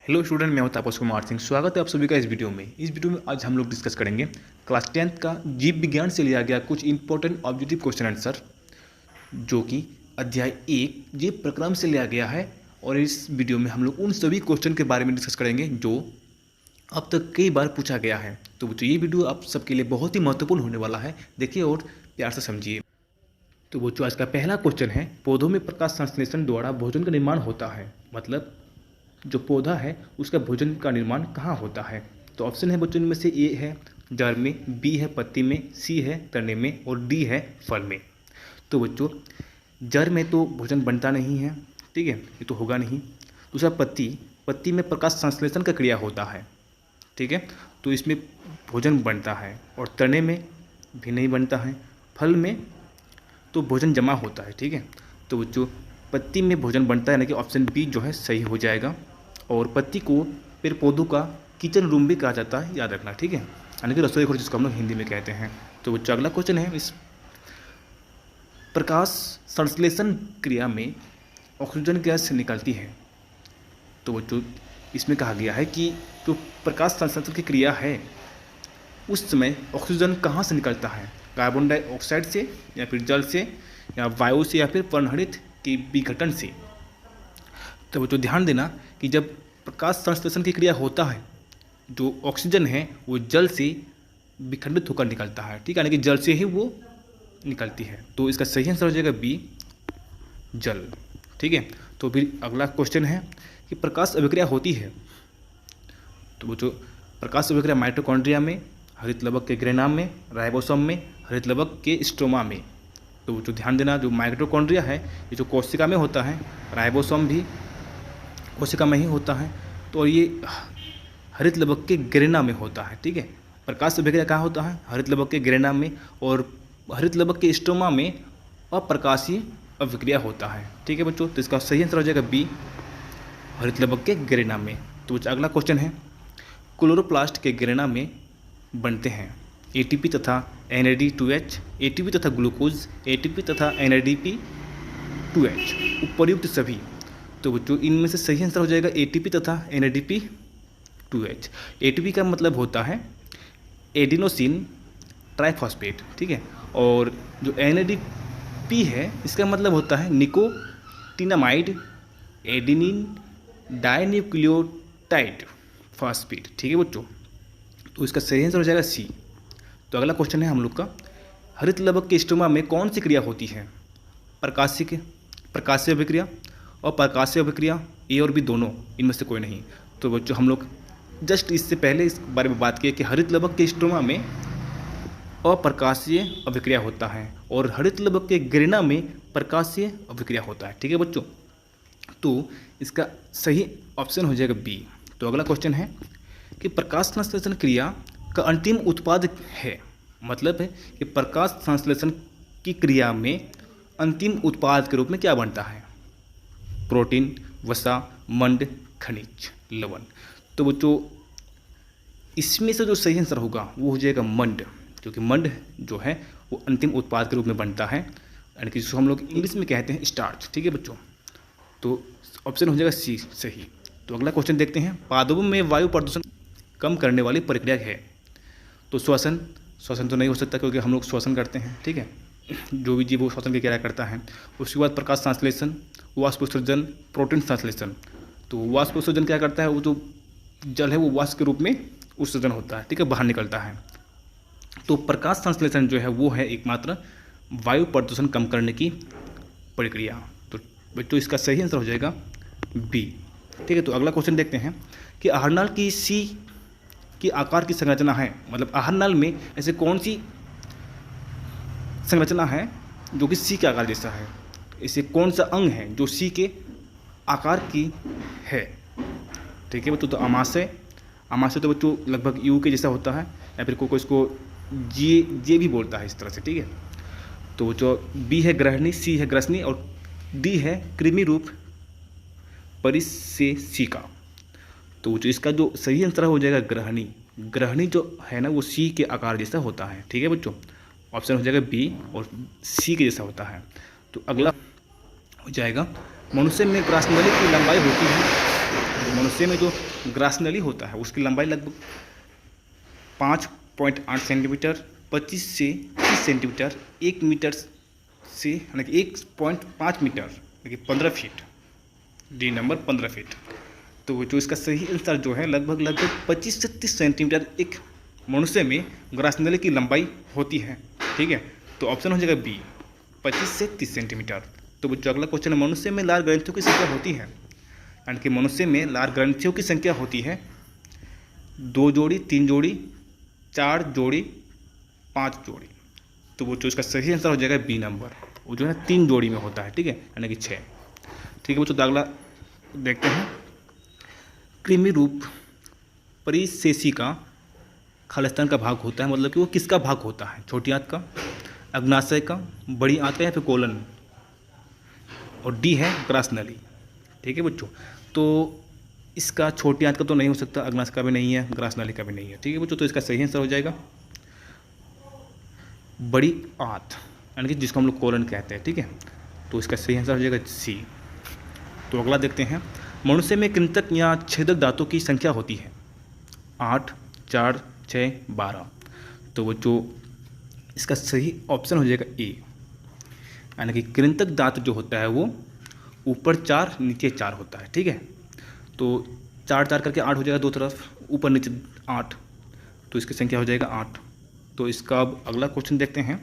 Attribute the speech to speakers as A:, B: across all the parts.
A: Hello student, मैं हूं तापस कुमार सिंह। स्वागत है आप सभी का इस वीडियो में। इस वीडियो में आज हम लोग डिस्कस करेंगे क्लास 10th का जीव विज्ञान से लिया गया कुछ इंपॉर्टेंट ऑब्जेक्टिव क्वेश्चन आंसर, जो कि अध्याय 1 जीव प्रक्रम से लिया गया है। और इस वीडियो में हम लोग उन सभी क्वेश्चन के बारे में डिस्कस करेंगे जो अब तक कई बार पूछा गया है। तो बच्चों, ये वीडियो आप सबके लिए बहुत ही महत्वपूर्ण होने वाला है। देखिए और प्यार से समझिए। तो बच्चों, आज का पहला क्वेश्चन है, पौधों में प्रकाश संश्लेषण द्वारा भोजन का निर्माण होता है। मतलब जो पौधा है उसका भोजन का निर्माण कहाँ होता है। तो ऑप्शन है बच्चों, इनमें से ए है जड़ में, बी है पत्ती में, सी है तने में और डी है फल में। तो बच्चों, जड़ में तो भोजन बनता नहीं है, ठीक है, ये तो होगा नहीं। दूसरा पत्ती में प्रकाश संश्लेषण का क्रिया होता है, ठीक है, तो इसमें भोजन बनता है। और तने में भी नहीं बनता है। फल में तो भोजन जमा होता है, ठीक है। तो बच्चों, पत्ती में भोजन बनता है, यानी कि ऑप्शन बी जो है सही हो जाएगा। और पत्ती को पेड़ पौधों का किचन रूम भी कहा जाता है, याद रखना, ठीक है, यानी कि रसोई घर जिसको हम लोग हिंदी में कहते हैं। तो बच्चों, अगला क्वेश्चन है, इस प्रकाश संश्लेषण क्रिया में ऑक्सीजन गैस निकलती है। तो बच्चों, इसमें कहा गया है कि जो प्रकाश संश्लेषण की क्रिया है उस समय ऑक्सीजन कहाँ से निकलता है, कार्बन डाइऑक्साइड से या फिर जल से या वायु से या फिर पर्णहरित के विघटन से। तो बच्चों, ध्यान देना कि जब प्रकाश संश्लेषण की क्रिया होता है, जो ऑक्सीजन है वो जल से विखंडित होकर निकलता है, ठीक है, यानी कि जल से ही वो निकलती है। तो इसका सही आंसर हो जाएगा बी, जल, ठीक है। तो फिर अगला क्वेश्चन है कि प्रकाश अभिक्रिया होती है। तो बच्चों, प्रकाश अभिक्रिया माइटोकॉन्ड्रिया में, हरित लवक के ग्रेनाम में, राइबोसोम में, हरित लवक के स्ट्रोमा में। तो जो ध्यान देना, जो माइटोकॉन्ड्रिया है ये जो कोशिका में होता है, राइबोसोम भी कोशिका में ही होता है, तो ये हरित लवक के ग्रेना में होता है, ठीक है। प्रकाश अभिक्रिया कहाँ होता है, हरित लवक के ग्रेना में, और हरित लवक के स्ट्रोमा में अप्रकाशीय अभिक्रिया होता है, ठीक है बच्चों। तो इसका सही आंसर हो जाएगा बी, हरित लवक के ग्रेना में। तो अगला क्वेश्चन है, क्लोरोप्लास्ट के ग्रेना में बनते हैं एटीपी तथा NAD2H, एटीपी तथा ग्लूकोज, एटीपी तथा NADP2H, उपर्युक्त सभी। तो बच्चों, इनमें से सही आंसर हो जाएगा एटीपी तथा NADP2H। एटीपी का मतलब होता है एडिनोसिन ट्राइफॉस्फेट, ठीक है, और जो NADP है इसका मतलब होता है निकोटिनामाइड एडिनिन डाइन्यूक्लियोटाइड फॉस्फेट, ठीक है बच्चों। तो इसका सही आंसर हो जाएगा सी। तो अगला क्वेश्चन है हम लोग का, हरित लवक के स्ट्रोमा में कौन सी क्रिया होती है, प्रकाशीय अभिक्रिया और प्रकाशीय अभिक्रिया, ए और बी दोनों, इनमें से कोई नहीं। तो बच्चों, हम लोग जस्ट इससे पहले इस बारे में बात की कि हरित लवक के स्ट्रोमा में अप्रकाशीय अभिक्रिया होता है और हरित लवक के ग्रेना में प्रकाशीय अभिक्रिया होता है, ठीक है बच्चों। तो इसका सही ऑप्शन हो जाएगा बी। तो अगला क्वेश्चन है कि प्रकाश संश्लेषण क्रिया का अंतिम उत्पाद है, मतलब है कि प्रकाश संश्लेषण की क्रिया में अंतिम उत्पाद के रूप में क्या बनता है, प्रोटीन, वसा, मंड, खनिज, लवण। तो बच्चों, इसमें से जो सही आंसर होगा वो हो जाएगा मंड, क्योंकि मंड जो है वो अंतिम उत्पाद के रूप में बनता है, यानी कि जिसको हम लोग इंग्लिश में कहते हैं स्टार्च, ठीक है बच्चों। तो ऑप्शन हो जाएगा सी सही। तो अगला क्वेश्चन देखते हैं, पादपों में वायु प्रदूषण कम करने वाली प्रक्रिया है। तो श्वसन तो नहीं हो सकता, क्योंकि हम लोग श्वसन करते हैं, ठीक है, जो भी जीव वो श्वसन की क्रिया करता है। उसके बाद प्रकाश संश्लेषण, वाष्पोत्सर्जन, प्रोटीन संश्लेषण। तो वाष्पोत्सर्जन क्या करता है, वो जो जल है वो वाष्प के रूप में उत्सर्जन होता है, ठीक है, बाहर निकलता है। तो प्रकाश संश्लेषण जो है वो है एकमात्र वायु प्रदूषण कम करने की प्रक्रिया। तो बच्चों, इसका सही आंसर हो जाएगा बी, ठीक है। तो अगला क्वेश्चन देखते हैं कि आहारनाल की सी की आकार की संरचना है, मतलब आहारनाल में ऐसे कौन सी संरचना है जो कि सी के आकार जैसा है, ऐसे कौन सा अंग है जो सी के आकार की है, ठीक है बच्चों। तो आमाशय तो बच्चों लगभग यू के जैसा होता है, या फिर कोई इसको जे भी बोलता है इस तरह से, ठीक है। तो जो बी है ग्रहणी, सी है ग्रसनी और डी है कृमि रूप परिसेसिका। तो जो इसका जो सही आंसर हो जाएगा ग्रहणी जो है ना वो सी के आकार जैसा होता है, ठीक है बच्चों। ऑप्शन हो जाएगा बी और सी के जैसा होता है। तो अगला हो जाएगा, मनुष्य में ग्रासनली की लंबाई होती है मनुष्य में जो ग्रासनली होता है उसकी लंबाई लगभग 5.8 सेंटीमीटर, 25 से 30 सेंटीमीटर, 1 मीटर से यानी कि 1.5 मीटर यानी कि 15 फीट, डी नंबर 15 फीट। तो जो इसका सही आंसर जो है लगभग 25 से 30 सेंटीमीटर एक मनुष्य में ग्रासनली की लंबाई होती है। ठीक है, तो ऑप्शन हो जाएगा बी, 25 से 30 सेंटीमीटर। तो जो अगला क्वेश्चन है, मनुष्य में लार ग्रंथियों की संख्या होती है, यानी कि मनुष्य में लार ग्रंथियों की संख्या होती है 2 जोड़ी, 3 जोड़ी, 4 जोड़ी, 5 जोड़ी। तो वो जो इसका सही आंसर हो जाएगा बी नंबर, वो जो है 3 जोड़ी में होता है। ठीक है, यानी कि 6। ठीक है बच्चों, तो अगला देखते हैं। कृमि रूप परिशेषी का खालिस्तान का भाग होता है, मतलब कि वो किसका भाग होता है? छोटी आंत का, अग्नाशय का, बड़ी आंत का या फिर कोलन, और डी है ग्रासनली। ठीक है बच्चों, तो इसका छोटी आंत का तो नहीं हो सकता, अग्नाशय का भी नहीं है, ग्रासनली का भी नहीं है। ठीक है बच्चों, तो इसका सही आंसर हो जाएगा बड़ी आंत, यानी कि जिसको हम लोग कोलन कहते हैं। ठीक है, तो इसका सही आंसर हो जाएगा सी। तो अगला देखते हैं। मनुष्य में कृंतक या छेदक दांतों की संख्या होती है 8, 4, 6, 12। तो वो जो इसका सही ऑप्शन हो जाएगा ए, यानी कि कृंतक दांत जो होता है वो ऊपर 4 नीचे 4 होता है। ठीक है, तो 4 4 करके 8 हो जाएगा, दो तरफ ऊपर नीचे 8, तो इसकी संख्या हो जाएगा 8। तो इसका अब अगला क्वेश्चन देखते हैं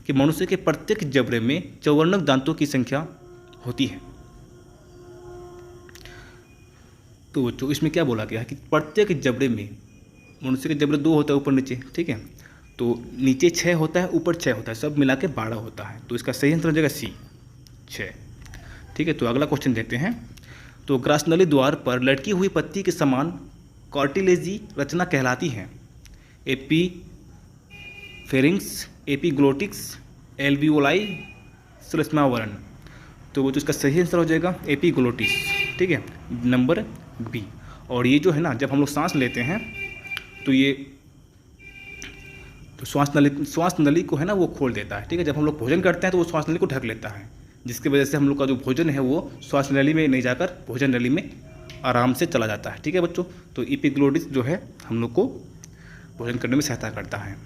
A: कि मनुष्य के प्रत्येक जबड़े में चौवर्णक दांतों की संख्या होती है। तो बच्चों इसमें क्या बोला गया है कि प्रत्येक जबड़े में, मनुष्य के जबड़े 2 होता है ऊपर नीचे। ठीक है, तो नीचे 6 होता है, ऊपर 6 होता है, सब मिला के 12 होता है। तो इसका सही आंसर हो जाएगा सी, 6। ठीक है, तो अगला क्वेश्चन देखते हैं। तो ग्रासनली द्वार पर लटकी हुई पत्ती के समान कार्टिलेजी रचना कहलाती है एपी फेरिंग्स, एपीग्लोटिक्स, एल्वियोलाई, श्लेष्मावरण। तो वो तो इसका सही आंसर हो जाएगा एपीग्लोटिस। ठीक है, नंबर बी। और ये जो है ना, जब हम लोग सांस लेते हैं तो ये तो श्वास नली को है ना वो खोल देता है। ठीक है, जब हम लोग भोजन करते हैं तो वो श्वास नली को ढक लेता है, जिसकी वजह से हम लोग का जो भोजन है वो श्वास नली में नहीं जाकर भोजन नली में आराम से चला जाता है। ठीक है बच्चों, तो एपीग्लोटिस जो है हम लोग को भोजन करने में सहायता करता है।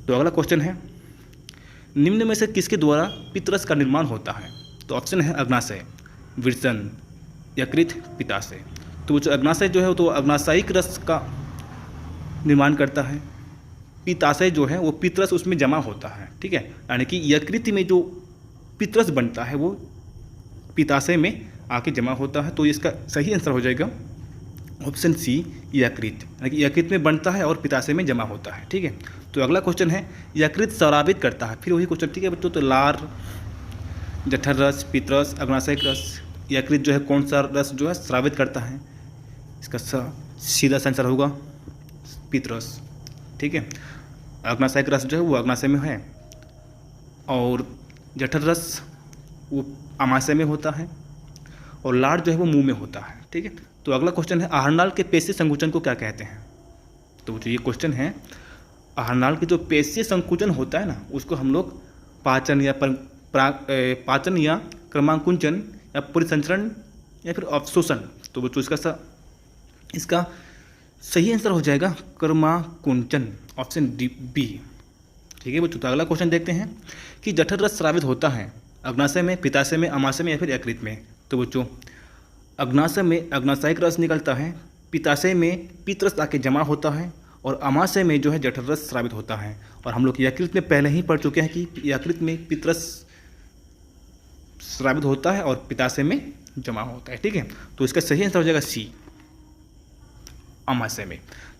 A: तो अगला क्वेश्चन है, निम्न में से किसके द्वारा पित्तरस का निर्माण होता है? तो ऑप्शन है अग्नाशय, विरसन, यकृत, पित्ताशय। तो जो अग्नाशय जो है तो अग्नाशयिक रस का निर्माण करता है, पित्ताशय जो है वो पित्तरस उसमें जमा होता है। ठीक है, यानी कि यकृत में जो पित्तरस बनता है वो पित्ताशय में आके जमा होता है। तो इसका सही आंसर हो जाएगा ऑप्शन सी, यकृत, यानी कि यकृत में बनता है और पित्ताशय में जमा होता है। ठीक है, तो अगला क्वेश्चन है, यकृत स्रावित करता है, फिर वही क्वेश्चन। ठीक है बच्चों, तो लार, जठर रस, पित्तरस, अग्नाशयिक रस, यकृत जो है कौन सा रस जो है स्रावित करता है? इसका सीधा आंसर होगा पित्तरस। ठीक है, अग्नाशयिक रस जो है वो अग्नाशय में है, और जठर रस वो अमाशय में होता है, और लार जो है वो मुंह में होता है। ठीक है, तो अगला क्वेश्चन है, आहारनाल के पेशीय संकुचन को क्या कहते हैं? तो जो ये क्वेश्चन है, आहारनाल के जो पेशीय संकुचन होता है ना उसको हम लोग पाचन या क्रमांकुंचन या परिसंचरण या फिर अवशोषण। तो बच्चों इसका सही आंसर हो जाएगा क्रमांकुंचन, ऑप्शन डी, बी। ठीक है बच्चों, तो अगला क्वेश्चन देखते हैं कि जठर रस स्रावित होता है अग्नाशय में, पित्ताशय में, अमाशय में या फिर यकृत में? तो बच्चों अग्नाशय में अग्नाशयिक रस निकलता है, पित्ताशय में पित्तरस आके जमा होता है, और अमाशय में जो है जठर रस स्रावित होता है। और हम लोग यकृत में पहले ही पढ़ चुके हैं कि यकृत में पित्तरस स्रावित होता है और पित्ताशय में जमा होता है। ठीक है, तो इसका सही आंसर हो जाएगा सी, अमाशय में।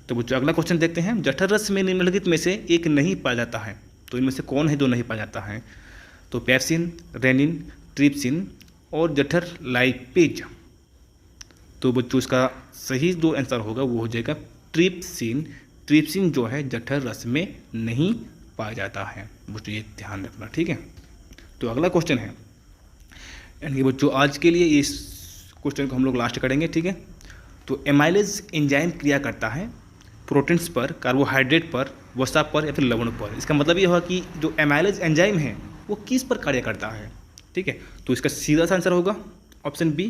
A: तो बच्चों अगला क्वेश्चन देखते हैं, जठर रस में निम्नलिखित में से एक नहीं पाया जाता है, तो इनमें से कौन है जो नहीं पाया जाता है? तो पेप्सिन, रेनिन, ट्रिप्सिन और जठर लाइपेज। तो बच्चों इसका सही जो आंसर होगा वो हो जाएगा ट्रिप्सिन। ट्रिप्सिन जो है जठर रस में नहीं पाया जाता है, बच्चों ये ध्यान रखना। ठीक है, तो अगला क्वेश्चन है, यानी कि बच्चों आज के लिए इस क्वेश्चन को हम लोग लास्ट करेंगे। ठीक है, तो एमाइलेज एंजाइम क्रिया करता है प्रोटीन्स पर, कार्बोहाइड्रेट पर, वसा पर या फिर लवण पर। इसका मतलब ये होगा कि जो एमाइलेज एंजाइम है वो किस पर कार्य करता है? ठीक है, तो इसका सीधा सा आंसर होगा ऑप्शन बी,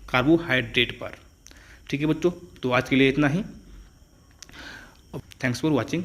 A: कार्बोहाइड्रेट पर। ठीक है बच्चों, तो आज के लिए इतना ही। Thanks for watching.